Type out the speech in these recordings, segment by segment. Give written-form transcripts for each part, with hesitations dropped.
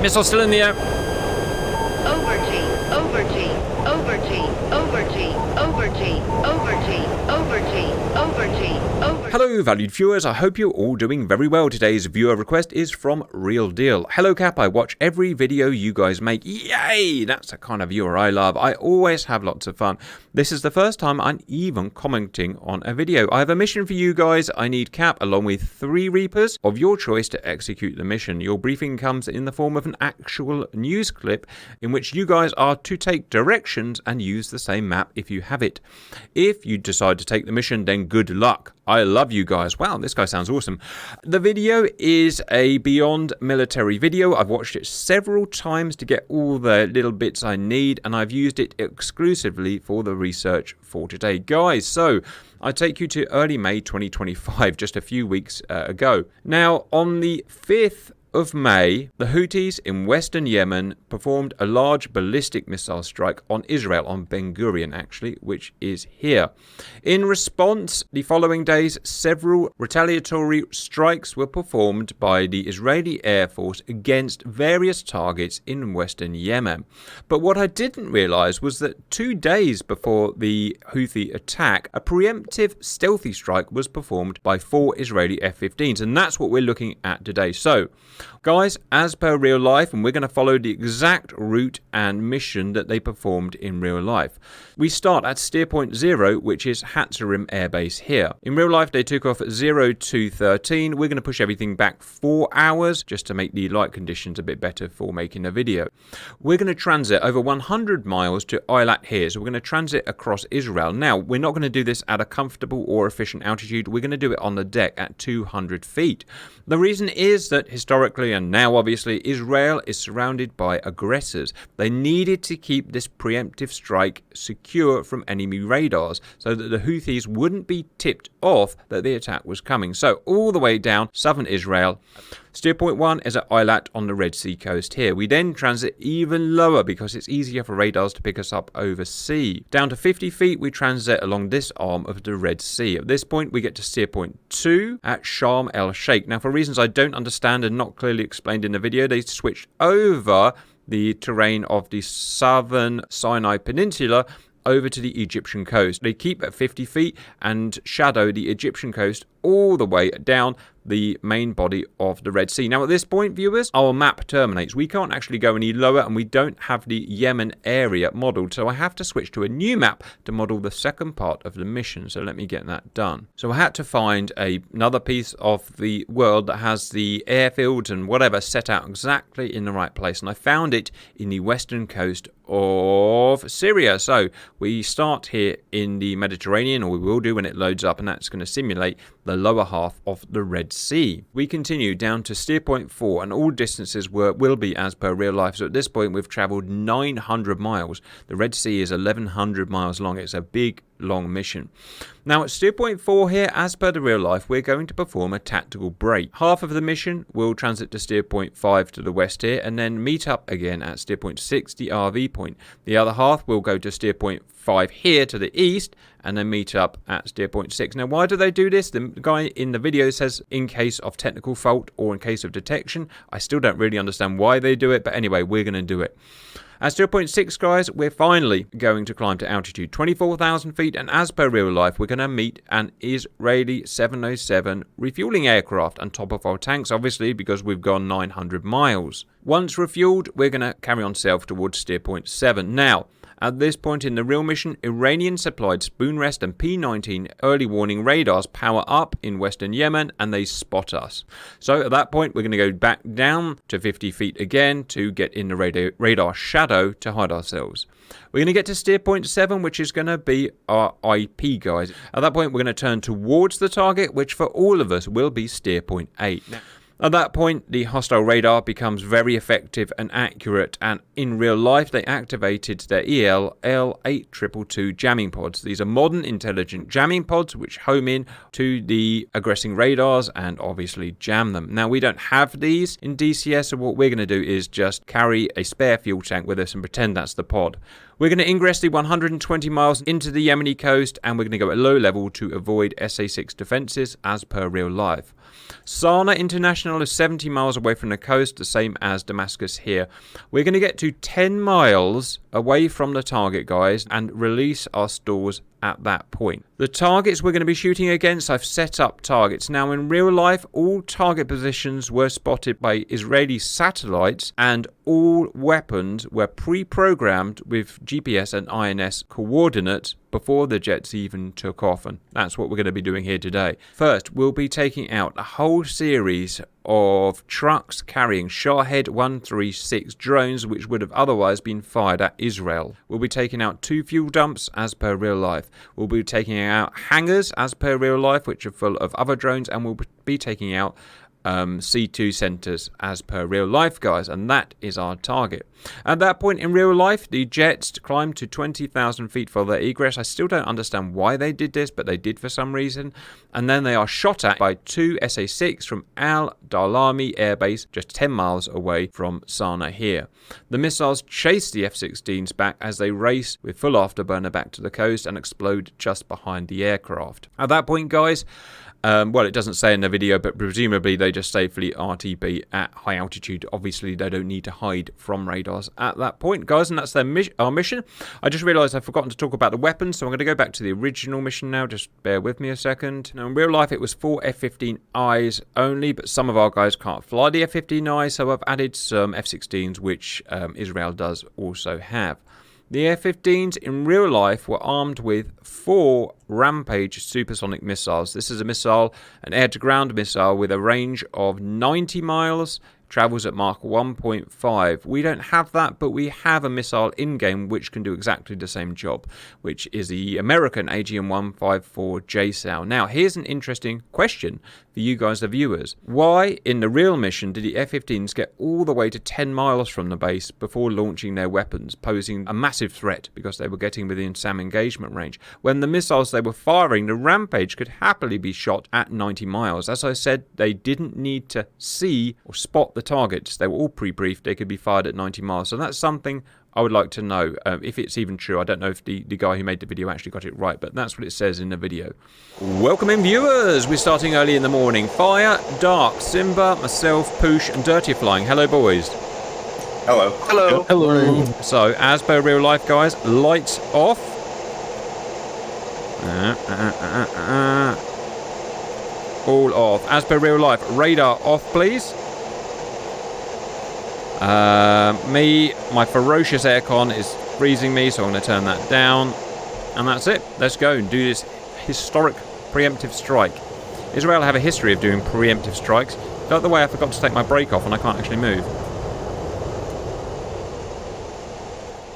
Missile still in the air. Over G, over G, over G, over G, over G, over G, over G, over G, over. Hello valued viewers, I hope you're all doing very well. Today's viewer request is from Real Deal. Hello Cap, I watch every video you guys make. Yay! That's the kind of viewer I love. I always have lots of fun. This is the first time I'm even commenting on a video. I have a mission for you guys. I need Cap along with 3 Reapers of your choice to execute the mission. Your briefing comes in the form of an actual news clip in which you guys are to take directions and use the same map if you have it. If you decide to take the mission, then good luck. I love you guys. Wow, this guy sounds awesome. The video is a beyond military video. I've watched it several times to get all the little bits I need, and I've used it exclusively for the research for today. Guys, so I take you to early May 2025, just a few weeks ago. Now, on the 5th of May, the Houthis in Western Yemen performed a large ballistic missile strike on Israel, on Ben Gurion actually, which is here. In response, the following days, several retaliatory strikes were performed by the Israeli Air Force against various targets in Western Yemen. But what I didn't realise was that 2 days before the Houthi attack, a preemptive stealthy strike was performed by 4 Israeli F-15s, and that's what we're looking at today. So, guys, as per real life, and we're going to follow the exact route and mission that they performed in real life. We start at steer point 0, which is Hatzarim Air Base here. In real life, they took off at 0213. We're going to push everything back 4 hours just to make the light conditions a bit better for making a video. We're going to transit over 100 miles to Eilat here. So we're going to transit across Israel. Now, we're not going to do this at a comfortable or efficient altitude. We're going to do it on the deck at 200 feet. The reason is that historically and now obviously Israel is surrounded by aggressors. They needed to keep this preemptive strike secure from enemy radars so that the Houthis wouldn't be tipped off that the attack was coming. So all the way down southern Israel. Steer point 1 is at Eilat on the Red Sea coast here. We then transit even lower because it's easier for radars to pick us up over sea. Down to 50 feet, we transit along this arm of the Red Sea. At this point, we get to steer point 2 at Sharm el-Sheikh. Now, for reasons I don't understand and not clearly explained in the video, they switched over the terrain of the southern Sinai Peninsula over to the Egyptian coast. They keep at 50 feet and shadow the Egyptian coast all the way down the main body of the Red Sea. Now at this point, viewers, our map terminates. We can't actually go any lower and we don't have the Yemen area modelled, so I have to switch to a new map to model the second part of the mission. So let me get that done. So I had to find another piece of the world that has the airfields and whatever set out exactly in the right place, and I found it in the western coast of Syria. So we start here in the Mediterranean, or we will do when it loads up, and that's going to simulate the lower half of the Red Sea. We continue down to steer point 4, and all distances will be as per real life. So at this point, we've travelled 900 miles. The Red Sea is 1,100 miles long. It's a big, long mission. Now at steer point 4 here, as per the real life, we're going to perform a tactical break. Half of the mission will transit to steer point 5 to the west here, and then meet up again at steer point 6, the RV point. The other half will go to steer point 5 here to the east, and then meet up at steer point 6. Now, why do they do this? The guy in the video says in case of technical fault or in case of detection. I still don't really understand why they do it, but anyway, we're going to do it. At steer point 6, guys, we're finally going to climb to altitude 24,000 feet, and as per real life, we're going to meet an Israeli 707 refueling aircraft on top of our tanks, obviously, because we've gone 900 miles. Once refueled, we're going to carry on south towards steer point 7. Now, at this point in the real mission, Iranian-supplied Spoon Rest and P-19 early warning radars power up in Western Yemen, and they spot us. So at that point, we're going to go back down to 50 feet again to get in the radar shadow to hide ourselves. We're going to get to steer point 7, which is going to be our IP, guys. At that point, we're going to turn towards the target, which for all of us will be steer point 8. At that point, the hostile radar becomes very effective and accurate, and in real life, they activated their EL-L8222 jamming pods. These are modern intelligent jamming pods which home in to the aggressing radars and obviously jam them. Now, we don't have these in DCS, so what we're going to do is just carry a spare fuel tank with us and pretend that's the pod. We're going to ingress the 120 miles into the Yemeni coast, and we're going to go at low level to avoid SA-6 defences as per real life. Sanaa International is 70 miles away from the coast, the same as Damascus here. We're going to get to 10 miles away from the target, guys, and release our stores at that point. The targets we're going to be shooting against, I've set up targets. Now, in real life, all target positions were spotted by Israeli satellites, and all weapons were pre-programmed with GPS and INS coordinates before the jets even took off, and that's what we're going to be doing here today. First, we'll be taking out a whole series of trucks carrying Shahed 136 drones, which would have otherwise been fired at Israel. We'll be taking out 2 fuel dumps as per real life. We'll be taking out hangars as per real life, which are full of other drones, and we'll be taking out C2 centers as per real life, guys, and that is our target. At that point in real life, the jets climbed to 20,000 feet for their egress. I still don't understand why they did this, but they did for some reason. And then they are shot at by 2 SA-6 from Al Dalami Air Base, just 10 miles away from Sanaa here. The missiles chase the F-16s back as they race with full afterburner back to the coast and explode just behind the aircraft. At that point, guys, well, it doesn't say in the video, but presumably they just safely RTB at high altitude. Obviously, they don't need to hide from radars at that point, guys, and that's our mission. I just realised I've forgotten to talk about the weapons, so I'm going to go back to the original mission now. Just bear with me a second. Now, in real life, it was 4 F-15Is only, but some of our guys can't fly the F-15I, so I've added some F-16s, which Israel does also have. The F-15s in real life were armed with 4 Rampage supersonic missiles. This is a missile, an air-to-ground missile with a range of 90 miles, travels at Mach 1.5. We don't have that, but we have a missile in-game which can do exactly the same job, which is the American AGM-154 JSOW. Now, here's an interesting question for you guys, the viewers. Why, in the real mission, did the F-15s get all the way to 10 miles from the base before launching their weapons, posing a massive threat because they were getting within SAM engagement range, when the missiles they were firing, the Rampage, could happily be shot at 90 miles? As I said, they didn't need to see or spot the targets. They were all pre-briefed. They could be fired at 90 miles. So that's something I would like to know, if it's even true. I don't know if the guy who made the video actually got it right, but that's what it says in the video. Welcome in, viewers. We're starting early in the morning. Fire, Dark, Simba, myself, Poosh, and Dirty are flying. Hello, boys. Hello. Hello. Hello. So, as per real life, guys, lights off. All off. As per real life, radar off, please. My ferocious aircon is freezing me, so I'm going to turn that down. And that's it. Let's go and do this historic preemptive strike. Israel have a history of doing preemptive strikes. By the way, I forgot to take my brake off and I can't actually move.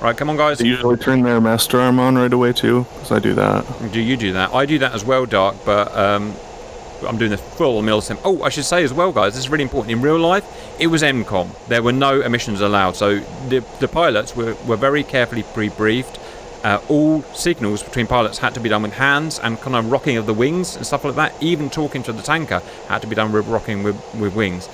Right, come on, guys. They usually turn their master arm on right away, too, because I do that. Do you do that? I do that as well, Dark, but I'm doing the full milsim. Oh, I should say as well, guys, this is really important. In real life, it was MCOM. There were no emissions allowed, so the pilots were very carefully pre-briefed. All signals between pilots had to be done with hands and kind of rocking of the wings and stuff like that. Even talking to the tanker had to be done with rocking with wings.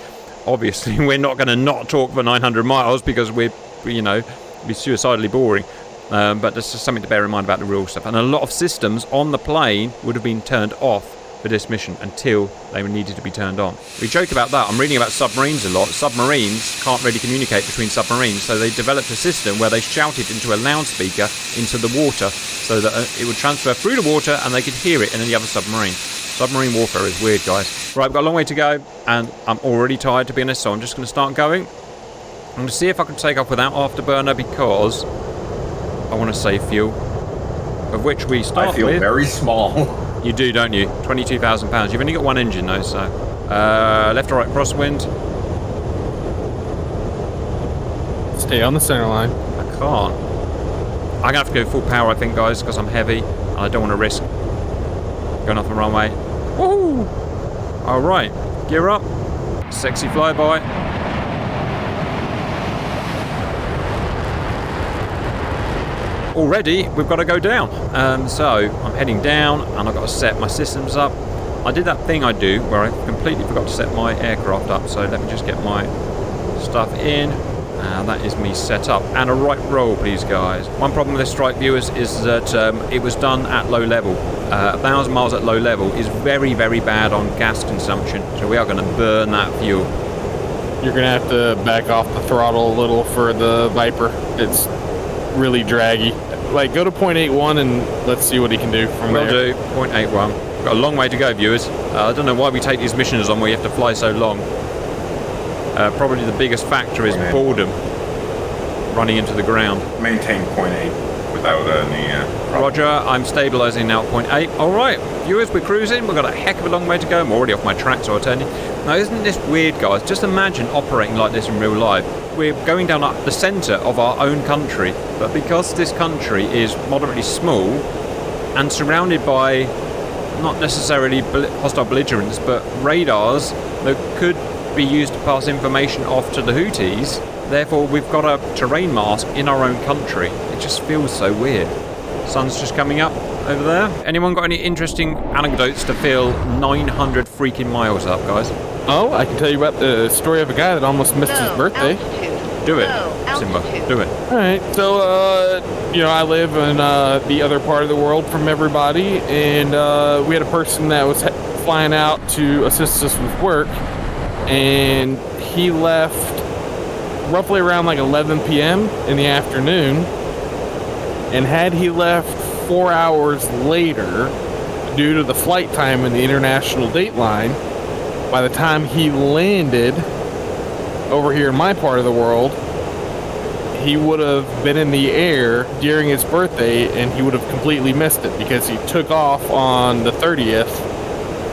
Obviously, we're not going to not talk for 900 miles because we're, you know, be suicidally boring. But there's just something to bear in mind about the real stuff. And a lot of systems on the plane would have been turned off for this mission until they needed to be turned on. We joke about that. I'm reading about submarines a lot. Submarines can't really communicate between submarines, so they developed a system where they shouted into a loudspeaker into the water so that it would transfer through the water and they could hear it in the other submarine. Submarine warfare is weird, guys. Right, I've got a long way to go and I'm already tired, to be honest, so I'm just going to start going. I'm going to see if I can take off without afterburner because I want to save fuel, of which we start with. I feel very small. You do, don't you? 22,000 pounds. You've only got one engine though, so left or right crosswind. Stay on the center line. I can't. I'm gonna have to go full power, I think, guys, because I'm heavy and I don't want to risk going off the runway. Woohoo! All right, gear up. Sexy flyby. Already we've got to go down, so I'm heading down and I've got to set my systems up. I did that thing I do where I completely forgot to set my aircraft up, so let me just get my stuff in. That is me set up. And a right roll, please, guys. One problem with this strike, viewers, is that it was done at low level. 1,000 miles at low level is very, very bad on gas consumption. So we are going to burn that fuel. You're going to have to back off the throttle a little for the Viper. It's really draggy. Like, go to 0.81 and let's see what he can do from there. Will do. 0.81. We've got a long way to go, viewers. I don't know why we take these missions on where you have to fly so long. Probably the biggest factor is boredom. Running into the ground. Maintain 0.8 without any problem. Roger, I'm stabilising now at 0.8. Alright, viewers, we're cruising. We've got a heck of a long way to go. I'm already off my track, so I'll turn in. Now, isn't this weird, guys? Just imagine operating like this in real life. We're going down the centre of our own country, but because this country is moderately small and surrounded by not necessarily hostile belligerents, but radars that could be used to pass information off to the Houthis. Therefore, we've got a terrain mask in our own country. It just feels so weird. Sun's just coming up over there. Anyone got any interesting anecdotes to fill 900 freaking miles up, guys? Oh, I can tell you about the story of a guy that almost missed his birthday. Do it, Simba. Do it. All right. So, I live in the other part of the world from everybody, and we had a person that was flying out to assist us with work, and he left roughly around like 11 p.m. in the afternoon, and had he left 4 hours later due to the flight time in the international date line, by the time he landed over here in my part of the world, he would have been in the air during his birthday, and he would have completely missed it because he took off on the 30th.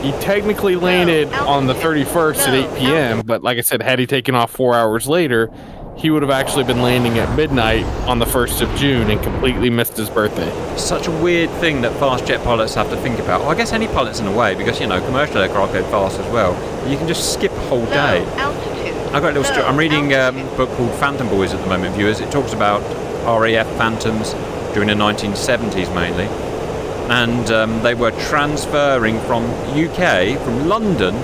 He technically landed on the 31st at 8 p.m., but like I said, had he taken off 4 hours later, he would have actually been landing at midnight on the 1st of June and completely missed his birthday. Such a weird thing that fast jet pilots have to think about. Well, I guess any pilots in a way, because, commercial aircraft go fast as well. You can just skip a whole day. I've got a little story. I'm reading a book called Phantom Boys at the moment, viewers. It talks about RAF Phantoms during the 1970s mainly. And they were transferring from UK, from London,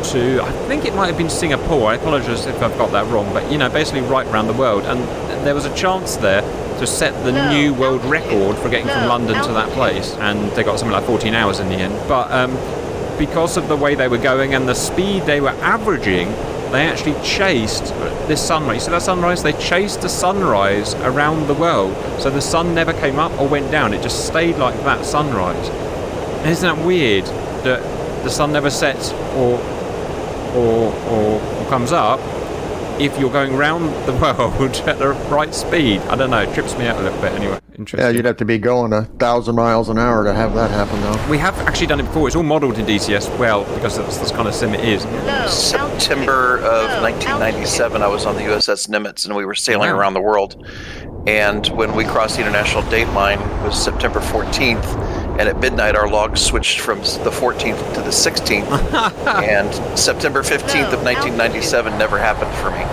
to, I think it might have been Singapore. I apologise if I've got that wrong, but basically right around the world. And there was a chance there to set the new world record for getting from London to that place, and they got something like 14 hours in the end. But because of the way they were going and the speed they were averaging, they actually chased this sunrise. So that sunrise, they chased the sunrise around the world, so the sun never came up or went down. It just stayed like that sunrise. And isn't that weird that the sun never sets or comes up if you're going round the world at the right speed? I don't know, it trips me out a little bit anyway. Interesting. Yeah, you'd have to be going 1,000 miles an hour to have that happen, though. We have actually done it before. It's all modelled in DCS well, because that's kind of sim it is. September of 1997, I was on the USS Nimitz, and we were sailing around the world. And when we crossed the international date line, it was September 14th, and at midnight our logs switched from the 14th to the 16th. And September 15th of 1997 never happened for me.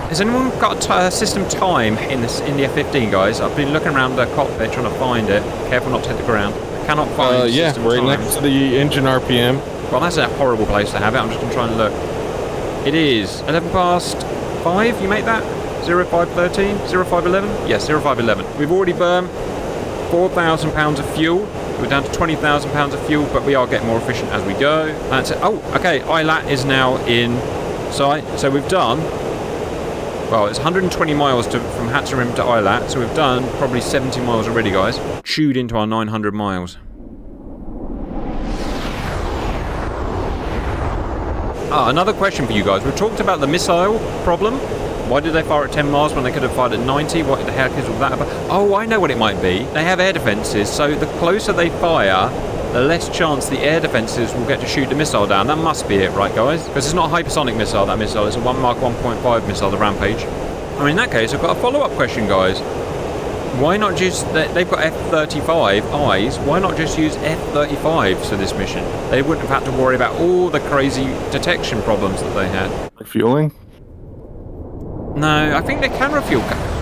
Has anyone got system time in the F-15, guys? I've been looking around the cockpit trying to find it. Careful not to hit the ground. I cannot find system right time. next to the engine RPM. Well, that's a horrible place to have it. I'm just going to try and look. It is 11 past 5, you make that? 0513? 0511? Yes, 0511. We've already burned 4,000 pounds of fuel. We're down to 20,000 pounds of fuel, but we are getting more efficient as we go. That's it. Oh, okay, ILAT is now in sight. So we've done, well, it's 120 miles from Hatton Rim to ILAT, so we've done probably 70 miles already, guys. Chewed into our 900 miles. Another question for you guys. We've talked about the missile problem. Why did they fire at 10 miles when they could have fired at 90? What the heck is all that about? Oh, I know what it might be. They have air defences, so the closer they fire, the less chance the air defences will get to shoot the missile down. That must be it, right, guys? Because it's not a hypersonic missile, that missile. It's a Mark 1.5 missile, the Rampage. I mean, in that case, I've got a follow-up question, guys. Why not just... They've got F-35Is. Why not just use F-35s for this mission? They wouldn't have had to worry about all the crazy detection problems that they had. Refueling? No, I think they can refuel.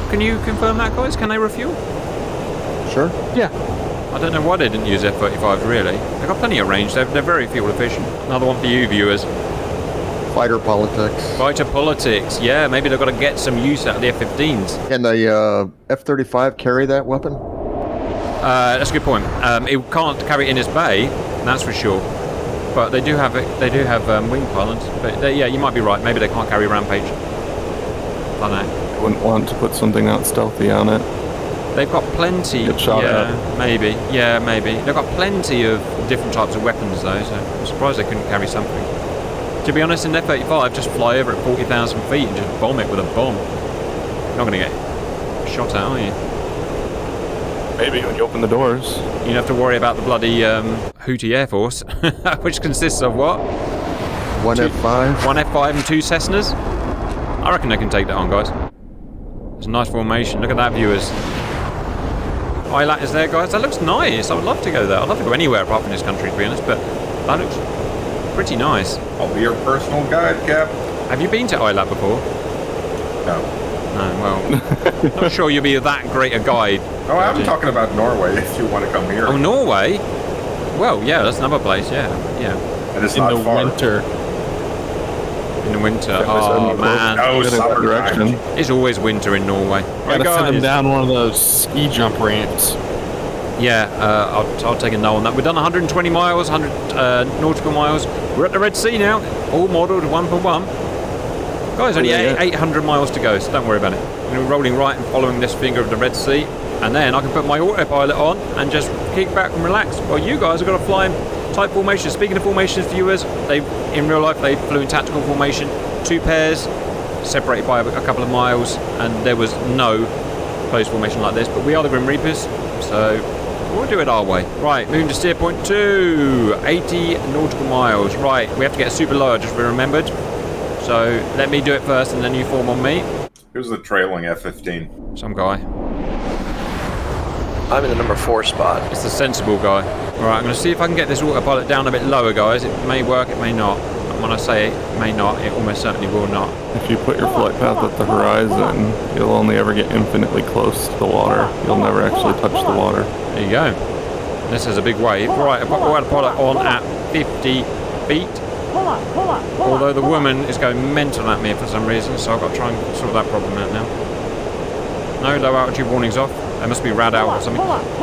Can you confirm that, guys? Can they refuel? Sure. Yeah. I don't know why they didn't use F-35s, really. They've got plenty of range. They're very fuel efficient. Another one for you, viewers. Fighter politics. Fighter politics. Yeah, maybe they've got to get some use out of the F-15s. Can the F-35 carry that weapon? That's a good point. It can't carry it in its bay, that's for sure. But they do have it. They do have wing pilots. But yeah, you might be right. Maybe they can't carry Rampage. I don't know. I wouldn't want to put something out stealthy on it. They've got plenty. Get shot at. Maybe. Yeah, maybe. They've got plenty of different types of weapons though, so I'm surprised they couldn't carry something. To be honest, in F-35, just fly over at 40,000 feet and just bomb it with a bomb. You're not going to get shot at, are you? Maybe when you open the doors. You don't have to worry about the bloody Houthi Air Force, which consists of what? One F-5? One F-5 and 2 Cessnas? I reckon they can take that on, guys. It's a nice formation. Look at that, viewers. Islat is there, guys. That looks nice. I would love to go there. I'd love to go anywhere apart from this country, to be honest, but that looks pretty nice. I'll be your personal guide, Cap. Have you been to Islat before? No. No, well, not sure you'll be that great a guide. Oh, I'm talking about Norway if you want to come here. Oh, Norway? Well, yeah, that's another place, yeah. And it's In not the far. winter. In the winter. Oh, man. No, summer direction. It's always winter in Norway. Gotta send them down one of those ski jump ramps. Yeah, I'll take a no on that. We've done 120 miles, 100 nautical miles. We're at the Red Sea now, all modelled 1 for 1. Guys, only 800 miles to go, so don't worry about it. I'm going to be rolling right and following this finger of the Red Sea, and then I can put my autopilot on and just kick back and relax. Well, you guys have got to fly in type formation. Speaking of formations, viewers, in real life they flew in tactical formation, 2 pairs, separated by a couple of miles, and there was no close formation like this. But we are the Grim Reapers, so we'll do it our way. Right, moving to steer point 2, 80 nautical miles. Right, we have to get super low, just remembered. So let me do it first and then you form on me. Who's the trailing F-15? Some guy. I'm in the number 4 spot. It's the sensible guy. Alright, I'm going to see if I can get this autopilot down a bit lower, guys. It may work, it may not. And when I say it may not, it almost certainly will not. If you put your flight path at the horizon, you'll only ever get infinitely close to the water. You'll never actually touch the water. There you go. This is a big wave. Right, I've got the autopilot on at 50 feet. Although the woman is going mental at me for some reason, so I've got to try and sort that problem out now. No, low altitude warnings off. There must be rad out or something.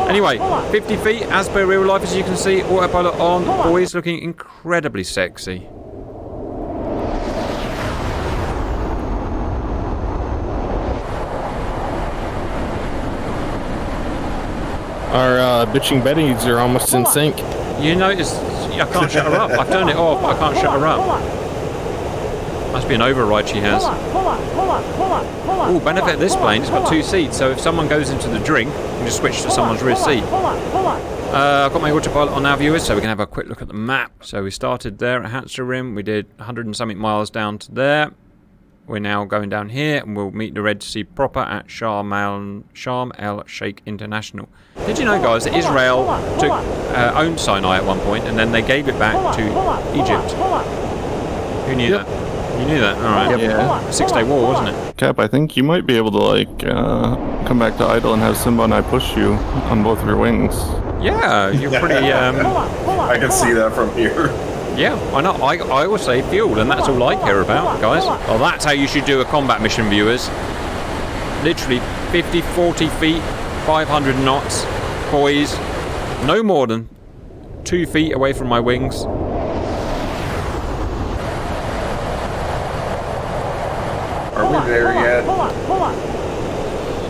Anyway, 50 feet, as per real life, as you can see, autopilot on. Boys looking incredibly sexy. Our bitching Betties are almost in sync. You notice I can't shut her up. I've turned it off, but I can't shut her up. Must be an override she has. Oh, benefit of this plane, it's got 2 seats, so if someone goes into the drink, you can just switch to someone's rear seat. I've got my autopilot on now, viewers, so we can have a quick look at the map. So we started there at Hatcher Rim, we did 100 and something miles down to there. We're now going down here, and we'll meet the Red Sea proper at Sharm el Sheikh International. Did you know, guys, that Israel owned Sinai at one point, and then they gave it back to Egypt? Who knew that? You knew that? Alright. Yeah. 6-day war, wasn't it? Cap, I think you might be able to, like, come back to idle and have Simba and I push you on both your wings. Yeah, you're pretty... I can see that from here. Yeah, I know. I always say fuel, and that's all I care about, guys. Well, that's how you should do a combat mission, viewers. Literally 50, 40 feet, 500 knots, poise, no more than 2 feet away from my wings. Are we there yet?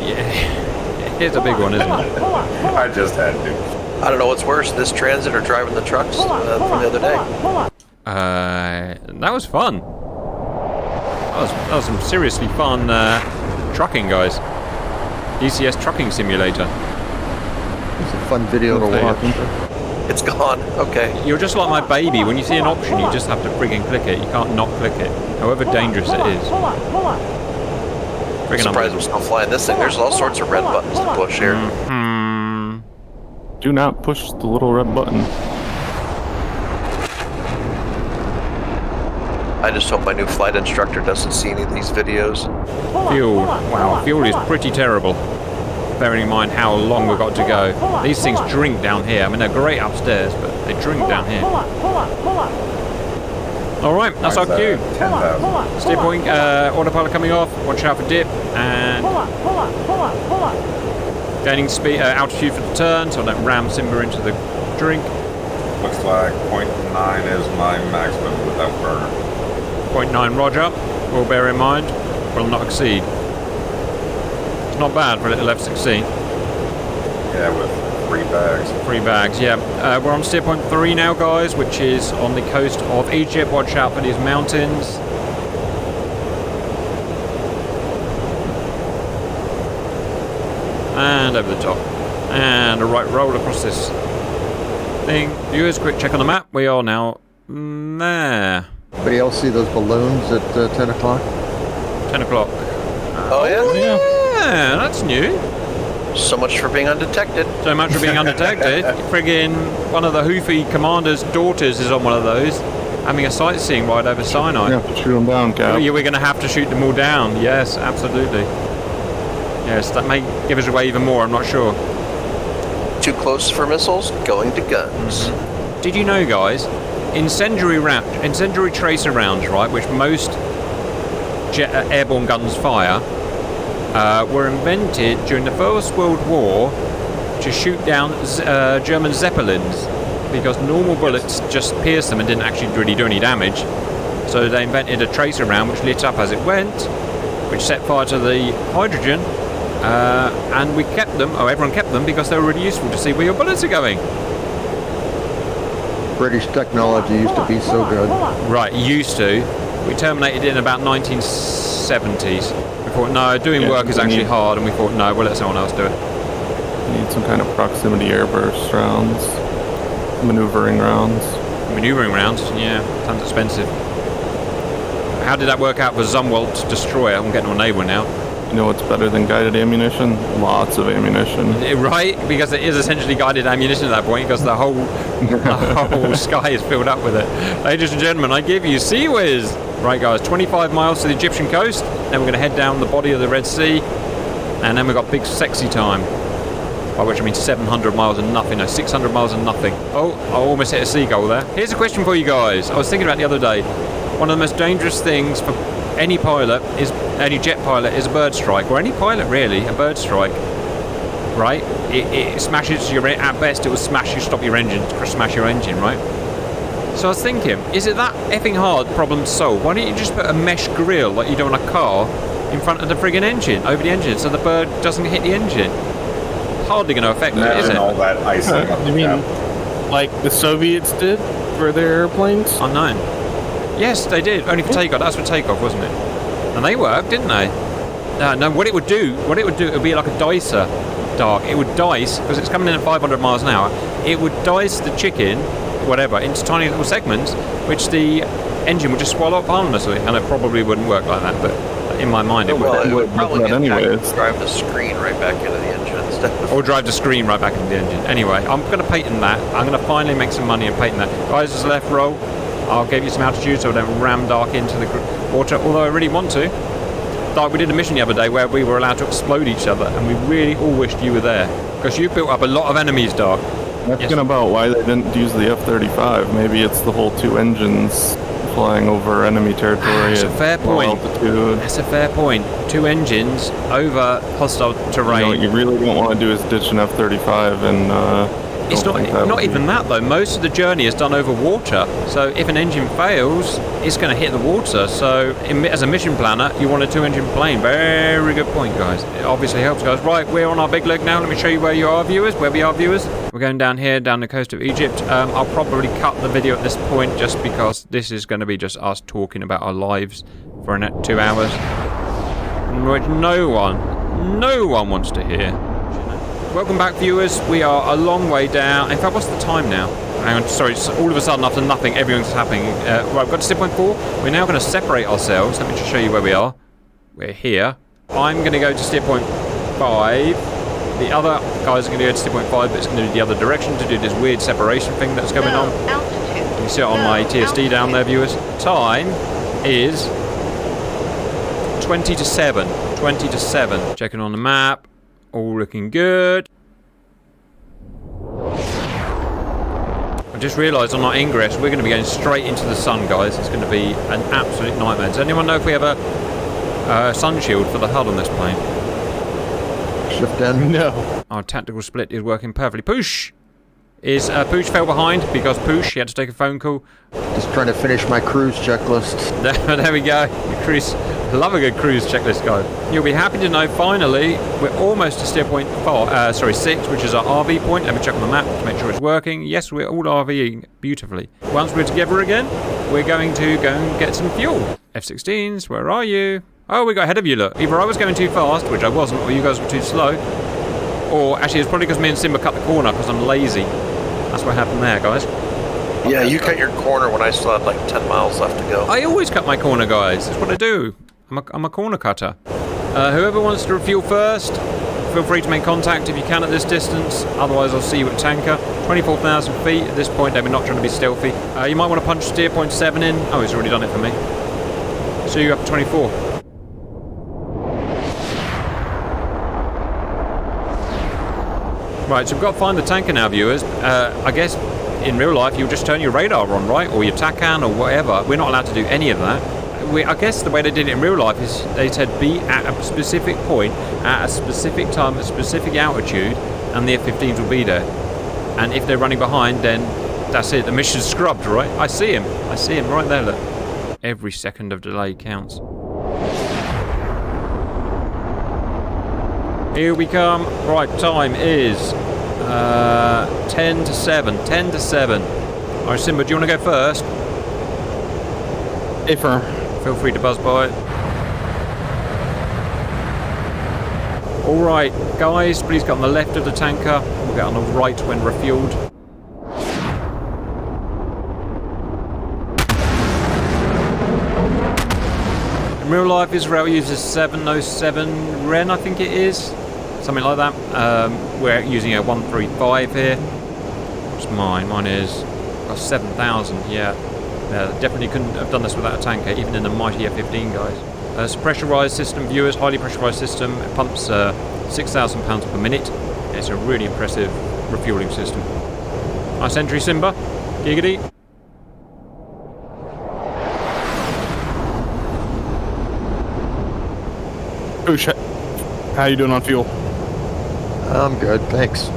Yeah, it's a big one, isn't it? I just had to. I don't know what's worse, this transit or driving the trucks from the other day. That was fun. That was some seriously fun trucking, guys. DCS trucking simulator. It's a fun video to watch. It's gone. Okay. You're just like my baby. When you see an option, you just have to friggin' click it. You can't not click it, however dangerous it is. I'm surprised I'm still flying this thing. There's all sorts of red buttons to push here. Do not push the little red button. I just hope my new flight instructor doesn't see any of these videos. Fuel. Wow, fuel is pretty terrible. Bearing in mind how long we've got to go. These things drink down here. I mean, they're great upstairs, but they drink down here. All right, that's our cue. 10,000. Steer point, autopilot coming off. Watch out for dip and gaining speed, altitude for the turn, so I don't ram Simba into the drink. Looks like 0.9 is my maximum without burner. 0.9, Roger. We'll bear in mind. Will not exceed. It's not bad for a little F-16. Yeah, with 3 bags. 3 bags, yeah. We're on steer point 3 now, guys, which is on the coast of Egypt. Watch out for these mountains. And over the top. And a right roll across this thing. Viewers, quick check on the map. We are now there. Anybody else see those balloons at 10 o'clock? 10 o'clock. Oh, yeah? Yeah, that's new. So much for being undetected. So much for being undetected. Friggin' one of the Houthi commander's daughters is on one of those, having a sightseeing ride over Sinai. Yeah, shoot them down, Cap. Yeah, we're going to have to shoot them all down. Yes, absolutely. Yes, that may give us away even more, I'm not sure. Too close for missiles, going to guns. Did you know, guys, incendiary tracer rounds, right, which most airborne guns fire, were invented during the First World War to shoot down German Zeppelins, because normal bullets just pierced them and didn't actually really do any damage. So they invented a tracer round which lit up as it went, which set fire to the hydrogen, and we kept them, everyone kept them, because they were really useful to see where your bullets are going. British technology used to be so good. Right, used to. We terminated it in about 1970s. We thought, no, doing work is actually hard, and we thought, no, we'll let someone else do it. You need some kind of proximity airburst rounds, maneuvering rounds. Maneuvering rounds, yeah, sounds expensive. How did that work out for Zumwalt Destroyer? I'm getting on a naval now. You know what's better than guided ammunition? Lots of ammunition. Right, because it is essentially guided ammunition at that point, because the whole sky is filled up with it. Ladies and gentlemen, I give you Sea Whiz. Right, guys, 25 miles to the Egyptian coast. Then we're going to head down the body of the Red Sea, and then we've got big sexy time. By which I mean 700 miles and nothing. No, 600 miles and nothing. Oh, I almost hit a seagull there. Here's a question for you guys. I was thinking about the other day. One of the most dangerous things for any jet pilot is a bird strike, or any pilot really, a bird strike, right? It smashes your, at best it will stop your engine, smash your engine, right? So I was thinking, is it that effing hard problem to solve? Why don't you just put a mesh grill like you do on a car in front of the friggin' engine, over the engine, so the bird doesn't hit the engine? It's hardly going to affect it, is it? all that icing up You mean like the Soviets did for their airplanes? Unknown. Yes, they did. Only for takeoff. That's for takeoff, wasn't it? And they worked, didn't they? No, what it would do, it would be like a dicer, Dark. It would dice, because it's coming in at 500 miles an hour, it would dice the chicken, whatever, into tiny little segments, which the engine would just swallow up harmlessly. And it probably wouldn't work like that, but in my mind it would. Well, it would probably that anyways. drive the screen right back into the engine instead of... Or drive the screen right back into the engine. Anyway, I'm going to patent that. I'm going to finally make some money and patent that. Guys, just left roll. I'll give you some altitude so I don't ram Dark into the water, although I really want to. Dark, we did a mission the other day where we were allowed to explode each other, and we really all wished you were there, because you built up a lot of enemies, Dark. Asking about why they didn't use the F-35. Maybe it's the whole 2 engines flying over enemy territory That's a fair point. Altitude. That's a fair point. 2 engines over hostile terrain. You know, what you really don't want to do is ditch an F-35 and It's not even that though. Most of the journey is done over water. So if an engine fails, it's going to hit the water. So as a mission planner, you want a 2-engine plane. Very good point, guys. It obviously helps, guys. Right, we're on our big leg now. Let me show you where we are, viewers. We're going down here, down the coast of Egypt. I'll probably cut the video at this point just because this is going to be just us talking about our lives for 2 hours, which no one wants to hear. Welcome back, viewers. We are a long way down. In fact, what's the time now? Hang on, sorry, all of a sudden after nothing, everything's happening. Right, we've got to steer point 4. We're now going to separate ourselves. Let me just show you where we are. We're here. I'm going to go to steer point 5. The other guys are going to go to steer point 5, but it's going to do the other direction to do this weird separation thing that's going on. Altitude. You can see it on my TSD down there, viewers. Time is 20 to 7. 20 to 7. Checking on the map. All looking good. I just realised on our ingress we're going to be going straight into the sun, guys. It's going to be an absolute nightmare. Does anyone know if we have a sun shield for the HUD on this plane? Shift in. No. Our tactical split is working perfectly. Poosh! Poosh fell behind because Poosh, he had to take a phone call. Just trying to finish my cruise checklist. There we go. Cruise. Love a good cruise checklist, guys. You'll be happy to know, finally, we're almost to steer point 6, which is our RV point. Let me check on the map to make sure it's working. Yes, we're all RVing beautifully. Once we're together again, we're going to go and get some fuel. F-15s, where are you? Oh, we got ahead of you, look. Either I was going too fast, which I wasn't, or you guys were too slow. Or, actually, it's probably because me and Simba cut the corner because I'm lazy. That's what happened there, guys. Yeah, you cut your corner when I still had like 10 miles left to go. I always cut my corner, guys. That's what I do. I'm a corner cutter. Whoever wants to refuel first, feel free to make contact if you can at this distance. Otherwise, I'll see you at tanker. 24,000 feet. At this point, we're not trying to be stealthy. You might want to punch steer point 7 in. Oh, he's already done it for me. So you're up to 24. Right, so we've got to find the tanker now, viewers. I guess in real life, you'll just turn your radar on, right? Or your TACAN or whatever. We're not allowed to do any of that. I guess the way they did it in real life is they said be at a specific point, at a specific time, at a specific altitude, and the F-15s will be there. And if they're running behind, then that's it. The mission's scrubbed, right? I see him right there, look. Every second of delay counts. Here we come. Right, time is 10 to 7. 10 to 7. All right, Simba, do you want to go first? Affirm. Feel free to buzz by. All right, guys, please get on the left of the tanker. We'll get on the right when refueled. In real life, Israel uses 707 Ren, I think it is. Something like that. We're using a 135 here. What's mine? Mine is 7,000, yeah. Definitely couldn't have done this without a tanker, even in the mighty F-15, guys. It's a pressurised system, viewers, highly pressurised system. It pumps 6,000 pounds per minute. It's a really impressive refuelling system. Nice entry, Simba. Giggity. Poosh, how you doing on fuel? I'm good, thanks.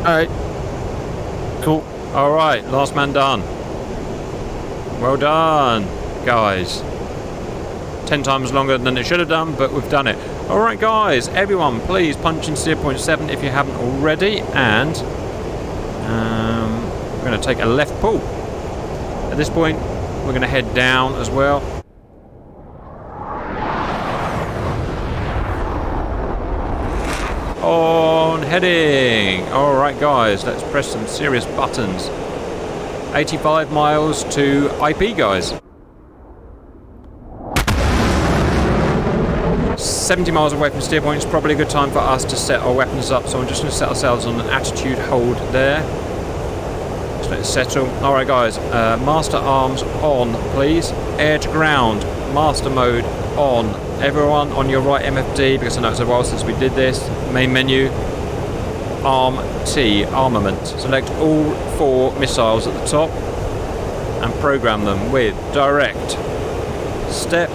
Alright. Cool. Alright, last man done. Well done, guys. 10 times longer than it should have done, but we've done it. Alright, guys, everyone, please punch in steer point 7 if you haven't already, and we're going to take a left pull. At this point, we're going to head down as well. On heading. Alright, guys, let's press some serious buttons. 85 miles to IP, guys. 70 miles away from steer point is probably a good time for us to set our weapons up, so I'm just going to set ourselves on an attitude hold there. Just let it settle. Alright, guys, master arms on, please. Air to ground, master mode on. Everyone on your right MFD, because I know it's a while since we did this. Main menu, Arm T, armament. Select all 4 missiles at the top and program them with direct, step,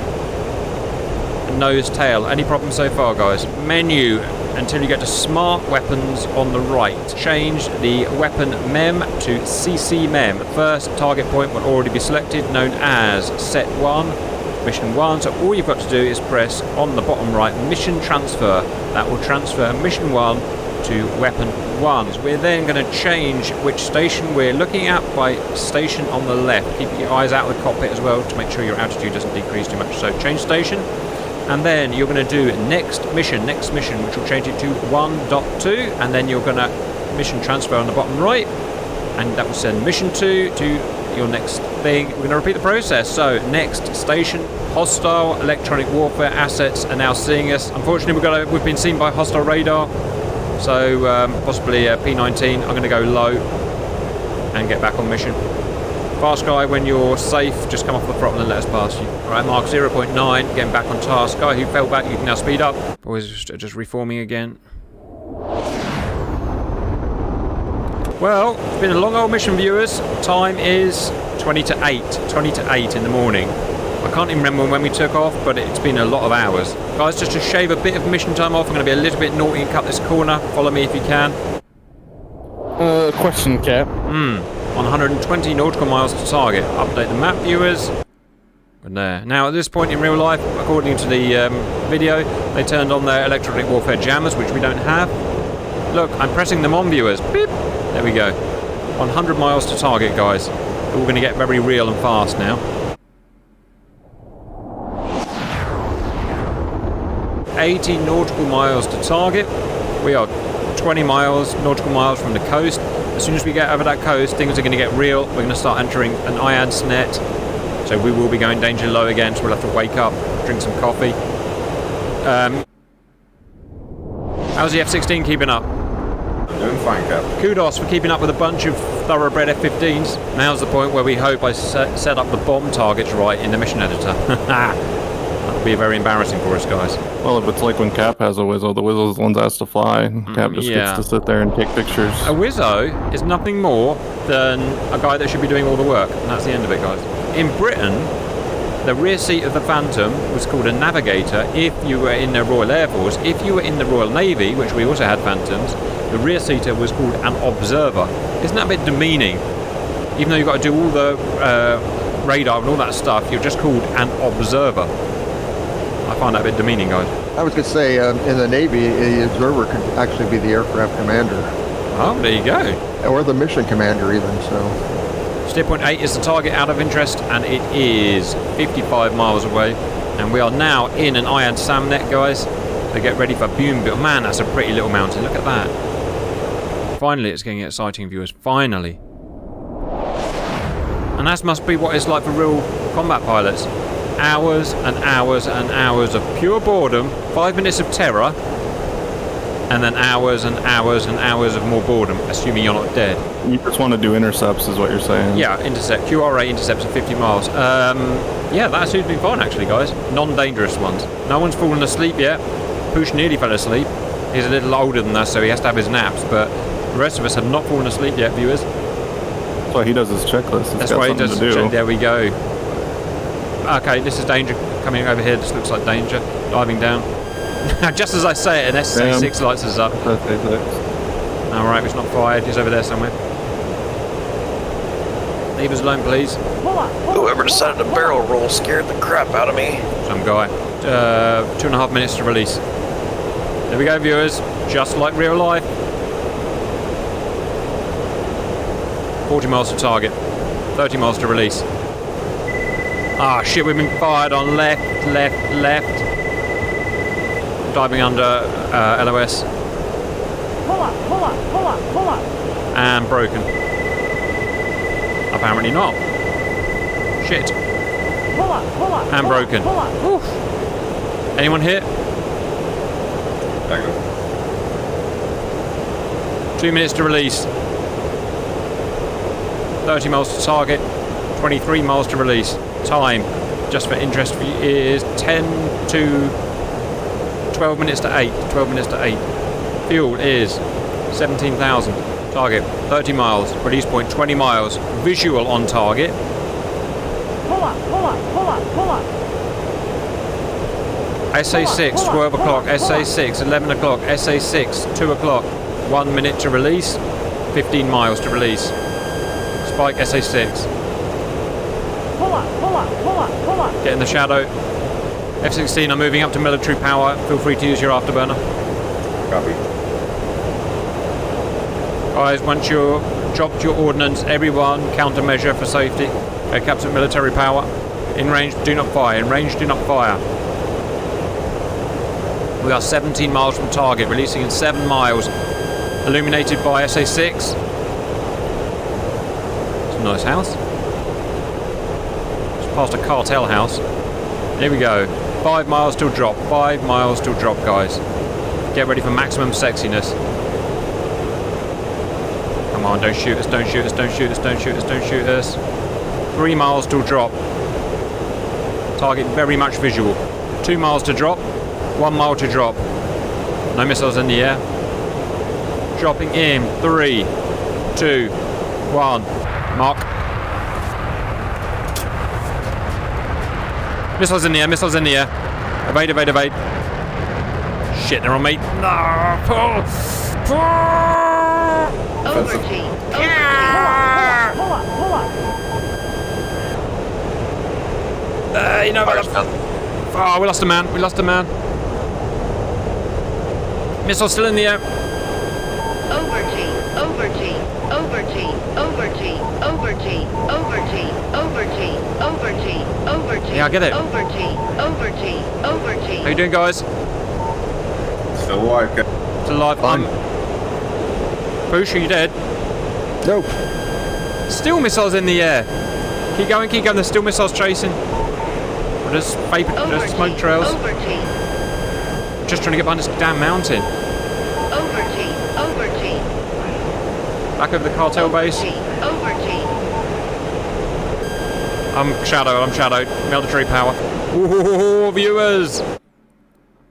nose, tail. Any problems so far, guys? Menu until you get to smart weapons on the right. Change the weapon mem to CC mem. First target point will already be selected, known as set 1. Mission 1, so all you've got to do is press on the bottom right mission transfer. That will transfer mission 1 to weapon 1. We're then going to change which station we're looking at by station on the left. Keep your eyes out of the cockpit as well to make sure your altitude doesn't decrease too much. So change station, and then you're going to do next mission, which will change it to 1.2, and then you're going to mission transfer on the bottom right, and that will send mission 2 to your next thing. We're going to repeat the process. So next station, hostile electronic warfare assets are now seeing us. Unfortunately, we've been seen by hostile radar, so possibly a P-19. I'm going to go low and get back on mission. Fast guy, when you're safe, just come off the throttle and let us pass you. Alright, mark 0.9, getting back on task. Guy who fell back, you can now speed up. Boys, just reforming again. Well, it's been a long old mission, viewers. Time is 20 to 8 in the morning. I can't even remember when we took off, but it's been a lot of hours. Guys, just to shave a bit of mission time off, I'm going to be a little bit naughty and cut this corner. Follow me if you can. Question, Cap. 120 nautical miles to target. Update the map, viewers. We're there. Now, at this point in real life, according to the video, they turned on their electronic warfare jammers, which we don't have. Look, I'm pressing them on, viewers. Beep. There we go. 100 miles to target, guys. We're all going to get very real and fast now. 80 nautical miles to target. We are 20 nautical miles from the coast. As soon as we get over that coast, things are going to get real. We're going to start entering an IADS net. So we will be going danger low again, so we'll have to wake up, drink some coffee. How's the F-16 keeping up? Doing fine, Cap. Kudos for keeping up with a bunch of thoroughbred F-15s. Now's the point where we hope I set up the bomb targets right in the mission editor. That'll be very embarrassing for us, guys. Well, if it's like when Cap has a Wizzo, the Wizzo's the ones that has to fly. Cap just gets to sit there and take pictures. A Wizzo is nothing more than a guy that should be doing all the work, and that's the end of it, guys. In Britain, the rear seat of the Phantom was called a navigator if you were in the Royal Air Force. If you were in the Royal Navy, which we also had Phantoms, the rear seater was called an observer. Isn't that a bit demeaning? Even though you've got to do all the radar and all that stuff, you're just called an observer. I find that a bit demeaning, guys. I was going to say, in the Navy, the observer could actually be the aircraft commander. Oh, there you go. Or the mission commander even, so... Steer point 8 is the target out of interest, and it is 55 miles away. And we are now in an IAD SAM net, guys. So get ready for boom. But man, that's a pretty little mountain. Look at that. Finally, it's getting exciting, viewers. Finally. And that must be what it's like for real combat pilots. Hours and hours and hours of pure boredom. 5 minutes of terror. And then hours and hours and hours of more boredom, assuming you're not dead. You just want to do intercepts, is what you're saying. Yeah, intercept. QRA intercepts at 50 miles. Yeah, that seems to be fine, actually, guys. Non-dangerous ones. No one's fallen asleep yet. Poosh nearly fell asleep. He's a little older than us, so he has to have his naps, but the rest of us have not fallen asleep yet, viewers. That's why he does his checklist. That's why he does his checklist. There we go. Okay, this is danger. Coming over here, this looks like danger. Diving down. Just as I say it, an SA-6 lights us up. Alright, it's not fired. He's over there somewhere. Leave us alone, please. Whoever decided to barrel roll scared the crap out of me. Some guy. 2.5 minutes to release. There we go, viewers. Just like real life. 40 miles to target. 30 miles to release. Ah, shit, we've been fired on left. Diving under LOS. Pull up. And broken. Apparently not. Shit. Pull up. And broken. Oof. Anyone here? 2 minutes to release. 30 miles to target. 23 miles to release. Time, just for interest, is 12 minutes to 8. 12 minutes to 8. Fuel is 17,000. Target 30 miles. Release point 20 miles. Visual on target. Pull up. SA6 12 o'clock. SA6 11 o'clock. SA6 2 o'clock. 1 minute to release. 15 miles to release. Spike SA6. Pull up. Get in the shadow. F-16 are moving up to military power. Feel free to use your afterburner. Copy. Guys, once you've dropped your ordnance, everyone countermeasure for safety. Air caps at military power. In range, do not fire. In range, do not fire. We are 17 miles from target, releasing in 7 miles. Illuminated by SA-6. It's a nice house. Just past a cartel house. There we go. 5 miles till drop. 5 miles till drop, guys. Get ready for maximum sexiness. Come on, don't shoot us, don't shoot us, don't shoot us, don't shoot us, don't shoot us. 3 miles till drop. Target very much visual. 2 miles to drop. 1 mile to drop. No missiles in the air. Dropping in. 3, 2, 1. Mark. Missiles in the air, missiles in the air. Evade, evade, evade. Shit, they're on me. No! Pull! Overtake. Pull up. You know Fire's about done. Oh, we lost a man. We lost a man. Missile still in the air. Overtake. Yeah, I get it. Overtake. How you doing, guys? Still alive. Still alive. Boosh, are you dead? Nope. Still missiles in the air. Keep going. There's still missiles chasing. Or just vapor, just smoke trails. Just trying to get behind this damn mountain. Overtake. Back over the cartel base. Overtake. I'm shadowed. Military power. Ooh, viewers.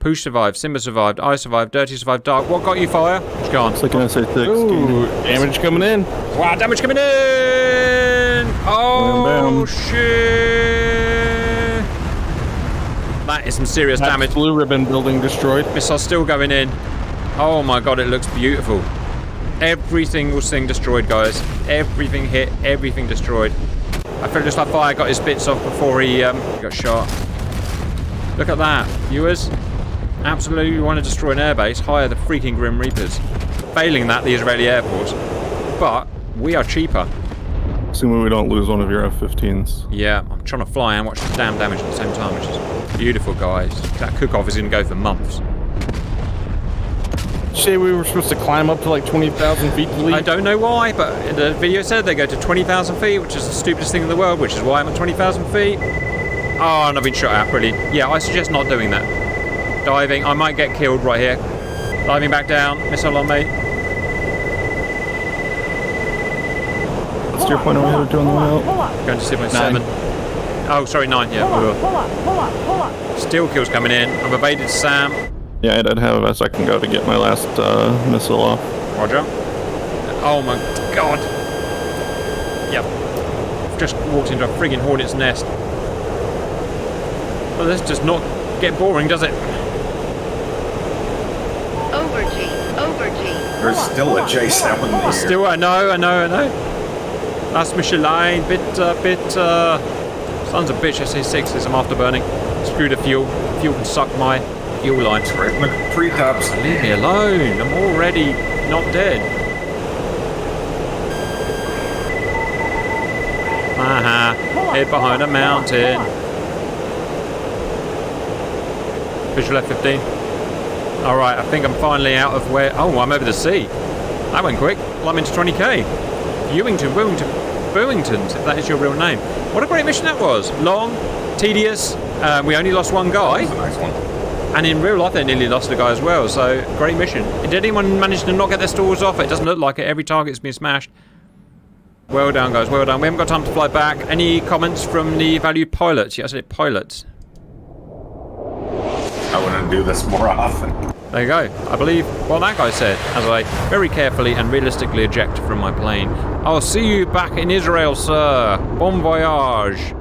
Poosh survived. Simba survived. I survived. Dirty survived. Dark. What got you, fire? It's gone. It's like an SA-6. Ooh, damage coming in. Wow, damage coming in! Oh, Bam, bam. shit! That is some serious That's damage. Blue ribbon building destroyed. Missiles still going in. Oh my god, it looks beautiful. Every single thing destroyed, guys. Everything hit, everything destroyed. I feel just like fire got his bits off before he got shot. Look at that, viewers. Absolutely want to destroy an airbase. Hire the freaking Grim Reapers. Failing that, the Israeli Air Force. But we are cheaper. Assuming we don't lose one of your F-15s. Yeah, I'm trying to fly and watch the damn damage at the same time, which is beautiful, guys. That cook-off is going to go for months. Say we were supposed to climb up to like 20,000 feet to leave. I don't know why, but the video said they go to 20,000 feet, which is the stupidest thing in the world, which is why I'm at 20,000 feet. Oh, and I've been shot at. Brilliant. Yeah, I suggest not doing that. Diving. I might get killed right here. Diving back down. Missile on me. What's your point of view doing the way out? Going to 7.7. Oh, sorry, 9. Yeah. Pull up. Still kills coming in. I've evaded Sam. Yeah, I did have a second go to get my last missile off. Roger. Oh my god. Yep. Just walked into a friggin' hornet's nest. Well, this does not get boring, does it? Overtake. There's still a J7 in the air. Still, I know. Last Michelin, bitter. Sons of bitch, SA-6s, I'm afterburning. Screw the fuel. Fuel can suck my fuel line. Right in the treetops. Leave me alone. I'm already not dead. Aha. Hid behind a mountain. Visual F-15. Alright, I think I'm finally out of where... Oh, I'm over the sea. That went quick. Well, I'm into 20k. Bowingtons, if that is your real name. What a great mission that was. Long, tedious. We only lost one guy. That's a nice one. And in real life, they nearly lost a guy as well. So, great mission. Did anyone manage to not get their stalls off? It doesn't look like it. Every target's been smashed. Well done, guys. Well done. We haven't got time to fly back. Any comments from the valued pilots? Yes, I said pilots. I want to do this more often. There you go. I believe what that guy said as I very carefully and realistically eject from my plane. I'll see you back in Israel, sir. Bon voyage.